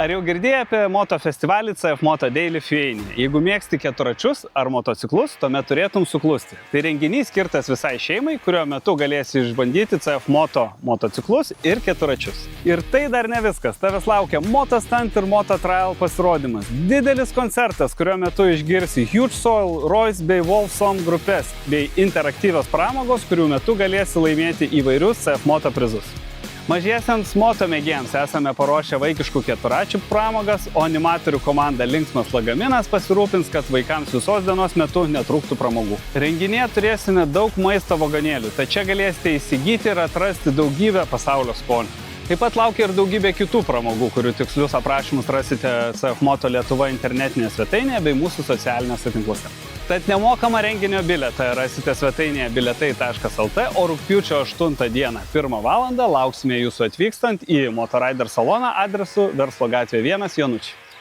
Ar jau girdėjai apie moto festivalį CF Moto Daily Fueinyje? Jeigu mėgsti keturračius ar motociklus, tuomet turėtum suklusti. Tai renginys skirtas visai šeimai, kurio metu galėsi išbandyti CF Moto motociklus ir keturračius. Ir tai dar ne viskas. Tavęs laukia Moto Stunt ir Moto Trial pasirodymas. Didelis koncertas, kurio metu išgirsi Huge Soil, Royce bei Wolfson grupės bei interaktyvios pramogos, kurių metu galėsi laimėti įvairius CF Moto prizus. Mažiesiems moto mėgėjams esame paruošę vaikiškų keturračių pramogas, o animatorių komanda Linksmas Lagaminas pasirūpins, kad vaikams visos dienos metu netrūktų pramogų. Renginyje turėsime daug maisto vagonėlių, tad čia galėsite įsigyti ir atrasti daugybę pasaulio skonių. Taip pat laukia ir daugybė kitų pramogų, kurių tikslius aprašymus rasite CF Moto Lietuva internetinėje svetainėje bei mūsų socialinėse tinkluose. Tad nemokamą renginio bilietą rasite svetainėje bilietai.lt, o rugpjūčio 8 dieną 1 valandą lauksime jūsų atvykstant į Motorider saloną adresu Verslo gatvė 1 Jonučiai.